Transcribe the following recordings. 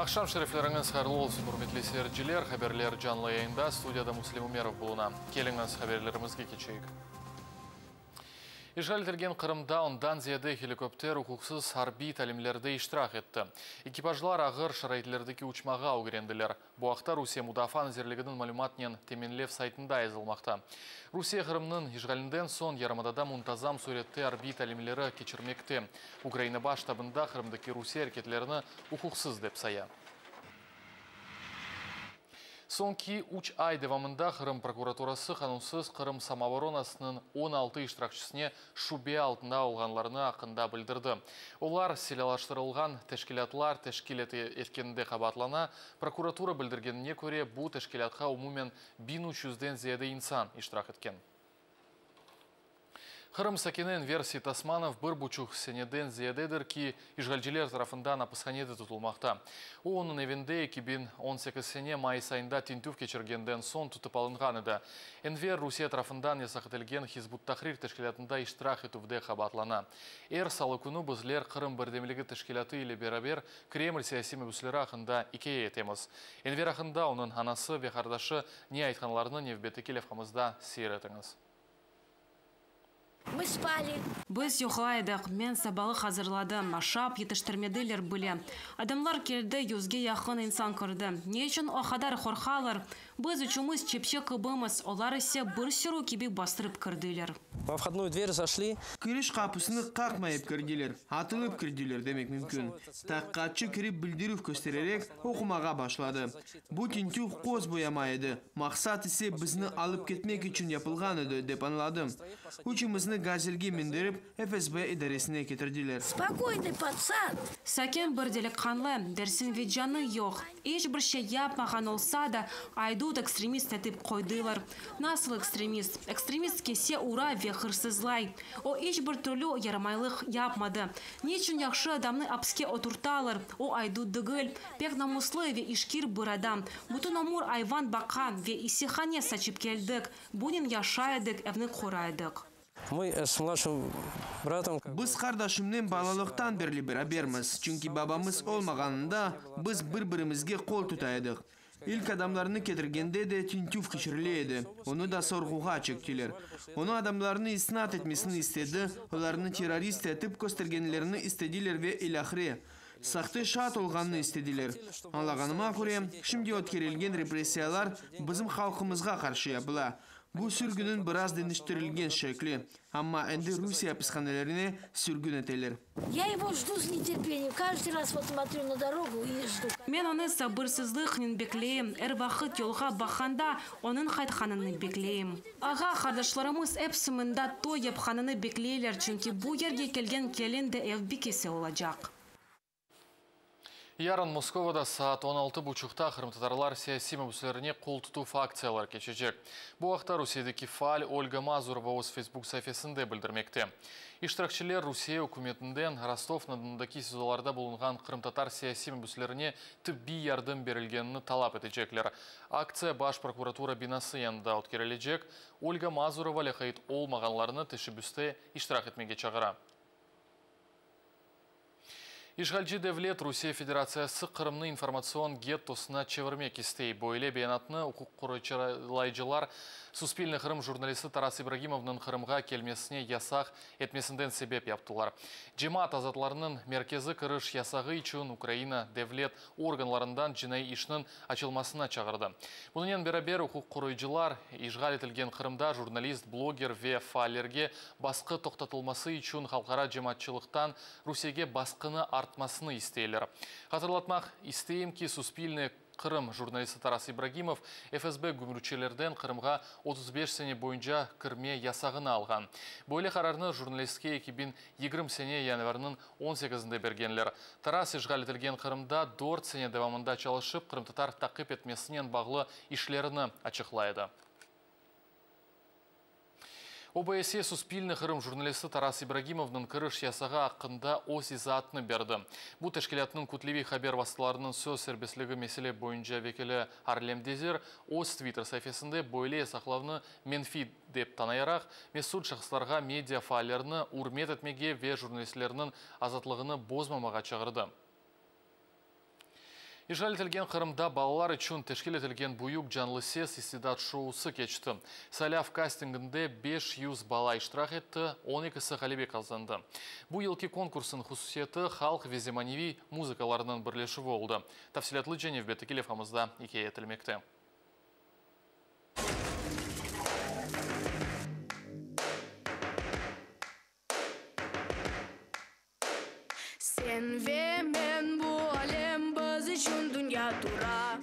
Ақшам шерефлеріңіз қайырлы олсын, құрметті сәрджілер, хабарлар жанлы айында студияда Муслим Умеров болуна. Келіңіз хабарларымызға кечейік. Ижғалетілген Қырымда ондан зияды хеликоптер ұқықсыз харби тәлімлерді иштирак етті. Экипажлар ағыр шарайтлердікі учмаға аугеренділер. Бұақта Русия Мудафа назерлігінің малюматнен теменлев сайтында езілмақта. Русия Қырымның ижғалінден сон Ярамадада мұнтазам суретті арби тәлімлері кечірмекті. Украина баш табында Қырымдaki Русия әрекетлеріні ұқықсыз деп сая. Сонки уч ай девамында Қырым прокуратурасы қанунсыз Қырым самооборонасының 16 иштиракчысыне шубе алтында алғанларыны ақында білдірді. Олар селялаштырылған тәшкилатлар тәшкилеті еткенде қабатлана, прокуратура білдіргеніне көре бұл тәшкилатқа умумен 1300-ден зияды инсан иштирак еткен. Қырым сәкенен версии Тасманов бір бұчух сенеден зиядедір ки ижғалжилер тарафында напысханеді тұтылмақта. Оның евенде 2018 сене май сайында тинтув кечіргенден сон тұтып алынған еді. Энвер Русия тарафындан ясақытылген Хизбут Тахрир тәшкилатында иштирак етуде қабатлана. Салы күні бізлер Қырым бірдемлігі тәшкилаты или берабер Кремль саяси мүбіслері ақында икея етеміз. Энвер ақында оның анасы ве қардашы не айтқанларыны невбеті келевқамызда сейір етіңіз. Мы спали. Біз йоқлайдық, мен сабалы қазырладым, ашап, етіштірмеділер біле. Адамлар келді, юзге яқын инсан көрді. Не үшін оқадар қорқалар? Біз үшіміз чепше кыбымыз, олар ісе бір сүру кебек бастырып кірділер. Во входную дверь зашли. Кіріш қапысыны қақмайып кірділер, атылып кірділер демек мүмкін. Таққатшы кіріп білдіріп көстеререк оқымаға башлады. Бұл тинтух қоз боямайды. Мақсат ісе бізні алып кетмек үшін yapılған еді деп анладым. Учымызны газельге мендіріп, ФСБ идаресіне кетірділер. Спокойный пацан. Сәкен бірделік қанлы, дәрсін веджаны йоқ. Еш бір ше япмаған олса да, айдут экстремист әтіп қойдылар. Насыл экстремист? Экстремист кесе ура ве хырсызлай. О еш бір түрлі ярамайлық япмады. Нечін яқшы адамны апске отурталар. О айдут дыгыл, пек намуслы ве ишкир бір адам. Бұтын омур айван бақан ве исихане сачып келдік. Бұнин яшайдық, әвні қорайдық. Мы с младшим братом... Біз қардашымнен балалықтан берлі бераберміз. Чүнки бабамыз олмағанында біз бір-бірімізге қол тұтайдық. İlk adamlarını ketіргенде де тинтув кешіріледі. Onu da sorguğa çektiler. Onu adamlarını isnat etmesini istedi. Onlarını terörist etip göstergenlerini istediler ve ilahri. Sahtı şart olğanını istediler. Anlağanıma göre, şimdi ötkerilgen represiyalar bizim halkımızga karşı yapıla. Bu sürgünün biraz dönüştürülgen şekli. Ama endi Rusya hapishanelerine sürgün eteler. Я его жду с нетерпением. Каждый раз вот смотрю на дорогу и жду. Мен оны сабырсызлықнен беклейім. Әр вақыт yolға бақанда оның қайтқанын беклейім. Аға қардашларымыз әпсімында той епқанын беклейлер, чүнки бұл ерге келген келін де әвбекесі олacak. Ярын Московада саат 16:30-та Қырым татарлар саяси мүбіслеріне қол тұту акциялар кечecek. Бұл уақытта Русиядегі фаал Ольга Мазурова өз Facebook сәйфесінде білдірмекте. Иштиракчылар Русия үкіметінден Ростов-на-Дондағы СИЗОларда болынған Қырым татар саяси мүбіслеріне тибби ярдым берілгенini талап етecekler. Акция баш прокуратура бинасы янында өткерілecek. Ольга Мазурова ләқайт олмағанларыны тәшібісте иштирак етмеге чағыра. Ишғалжи Девлет Русия Федерациясы Қырымны информацион геттосына чевермек істей. Бойле бейнатны ұқық құрычылайжылар Суспильный Қырым журналисті Тарас Ибрагимовның Қырымға келмесіне ясақ етмесінден себеп яптылар. Джемат азатларының меркезі кіріш ясағы үшін Украина Девлет органларından жинай ішінің açılmasına чағырды. Бұнымен берабер ұқық құрычылар ишғал етілген Қырымда журналист, блогер ве фаалерге басқы тоқтатылмасы үшін халқара джематчылықтан Русияге басқыны артмасыны істейлер. Қатырлатмақ істейім ки Суспильный Қырым журналисті Тарас Ибрагимов ФСБ гүміручелерден Қырымға 35 сене бойынша кірме ясағыны алған. Бойле қарарыны журналистке 2020 сене январының 18-інде бергенлер. Тарас ишғал етілген Қырымда 4 сене девамында çalışып, Қырым татар тақып етмесінен бағлы ішлеріні ачықлайды. ОБСЕ Суспильный Қырым журналисті Тарас Ибрагимовның кіріш ясаға ақында ос изатыны берді. Бұл тәшкілятының күтлеви хабер вастыларының сөз сербеслігі меселе бойынша векелі Арлем Дезер ос Твиттер сайфесінде бойле ясақлавны менфи деп танайарақ, месуд шақсыларға медиа фаалеріні урмет етмеге ве журналистлерінің азатлығыны бозмамаға чағырды. Ижал етілген Қырымда балалар үшін тешкел етілген бұйық жанлы сес истидат шоусы кечті. Саляв кастингінде 500 бала иштирак етті, 12-сі қалебек алзанды. Бұл елкі конкурсын хусусиеті халық веземаневи музыкаларының бірлеші болды. Тафсилатлы және вбеті келефамызда еке етілмекті. Sen ve men bu alem biz için dünya dura.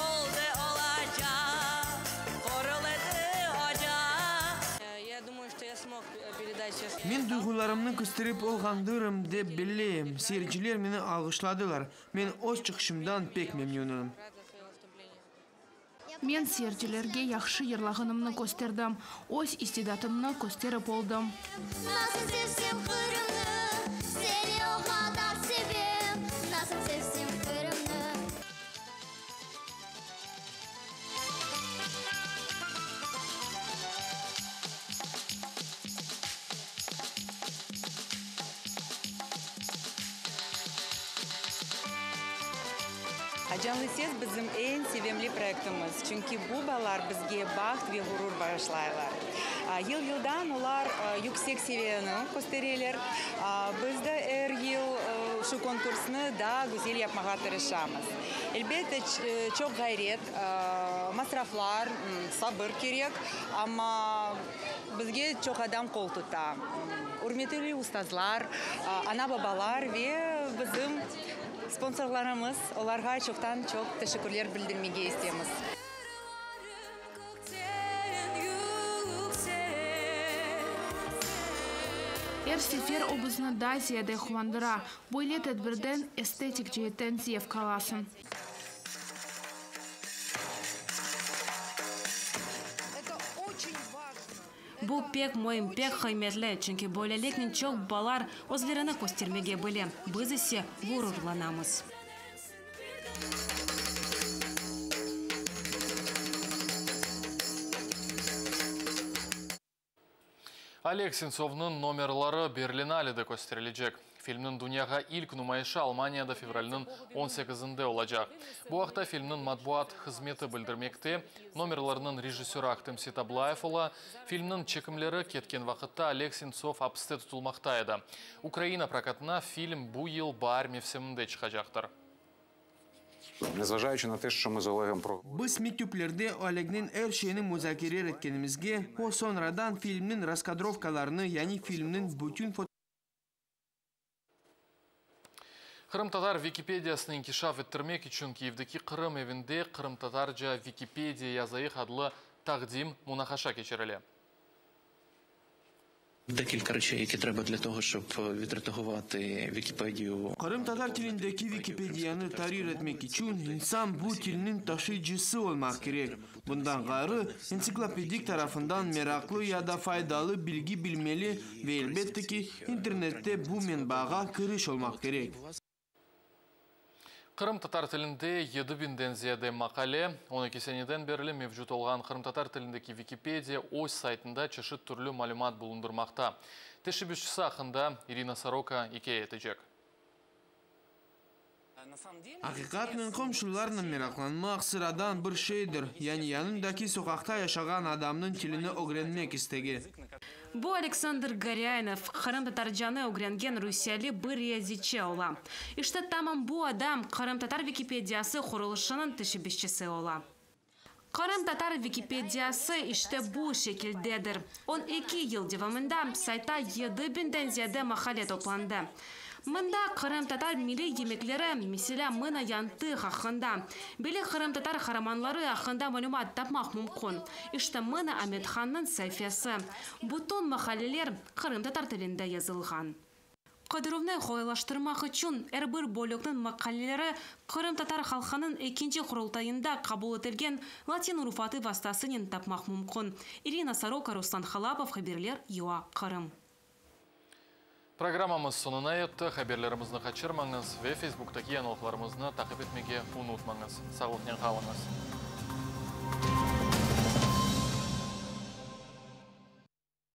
Oldu olacak, koruladı ocak. Я думаю, что я смог передать сейчас. Men duygularımni көстіріп olğandırım деп білем. Seyirciler meni algıçladılar. Men öz çıkışımdan pek memnunum. Мен сертилерге яхшы ерлағынымны көстердім. Өз истидатымны көстеріп болдым. Nasıl sevsem Kırım'ı, seni o kadar sevim. Nasıl sevsem Kırım'ı. Жанлы сез bizim en sevimli проектimiz. Çünkü bu балар bizge baxt ve gurur bağışlaylar. Yıl-yıldan onlar yüksek seviyeni gösterirler. Biz de her yıl şu konkursunu daha güzel yapmaya tırışamız. Elbette çok gayret, masraflar, sabır gerek ama bizge çok adam kol tutar. Hürmetli ustazlar, ana babalar ve bizim sponsorlarımız, onlara çoktan çok teşekkürler bildirmeyi istiyoruz. Эр-сефер обызны да зияде қуандыра. Бойле тәдбірден эстетик жүйеттен зиев қаласын. Бұл пек мойым пек қайметлі, чүнкі бөлелікнің чок балар өзлеріні көстермеге білі. Біз ісе ғурурланамыз. Олег Сенцовның номерлары Берлиналеде көстерілежек. Фильмнің дүнияға ilk нумайышы Алманияда февральның 18-інде олажақ. Бұл вақта фильмнің матбуат қызметі білдірмекте, номерларының режиссері Ақтым Сетаблаев ола, фильмнің чекімлері кеткен вақытта Олег Сенцов апсты тұтылмақта еді. Украина прокатына фильм бұл ел бар мевсемінде чықажақтыр. Незважаючи на те, що ми з Олегом Biz mitüplerde Oleg'nin her şeyini müzakere etkenimizge, o sonradan filmin raskadrovkalarını, yani filmin bütün Қырым-татар Википедиясының инкишаф еттірмек үшін Киевдегі Қырым евінде Қырым-татаржа Википедия язайық адлы тақдим мунахаша кечерілі. Декілька речей, які треба для того, щоб відредагувати Вікіпедію. Kırım-Tatar tilindeki Wikipedia'nı tahrir etmek için insan bu tilinin taşıyıcısı olmak gerek. Bundan gayrı ensiklopedik tarafından meraklı ya da faydalı bilgi bilmeli ve elbette ki internette bu menbağa giriş olmak gerek. Қырым-татар тілінде 7000-ден зияде мақале, 12 сенеден берілі мевжут олған Қырым-татар тіліндегі Википедия өз сайтында чешет түрлі малюмат бұлындырмақта. Тешібішісі ақында Ирина Сорока икея етежек. Hakikaten komşularla meraklanmak sıradan bir şeydir. Yani yanındaki sokakta yaşayan adamın tilini öğrenmek istegi. Bu Александр Горяинов, Қырым-татаржаны öğrengen Rusiyali bir языче ола. İşte tamam bu adam Қырым-татар Википедиясы құрылышының тешібішчісі ола. Қырым-татар Википедиясы işte bu şekildedir. 12 yıl devamında sayta 7000'den ziyade makale toplandı. Мында Қырым-татар милли емеклері, mesela мына янты хақында. Белі Қырым-татар хараманлары хақында мәлумат тапмақ мүмкін. İşte мына Аметханның сайфасы. Бүтін мақалелер Қырым-татар тілінде yazılған. Қадыровны қойлаштырмақ үшін әрбір бөлігінің мақалелері Қырым-татар халқының екінші құрылтайында қабыл етілген латин руфаты вастасының тапмақ мүмкін. Ирина Сорока, Руслан Халапов, хаберлер ЮА Қырым. Программамыз сонына етті. Хаберлерімізді қачырмаңыз ве Фейсбуктaki yanılgılarımızны тақып етмеге ұнытмаңыз. Сағылықнен қалыңыз.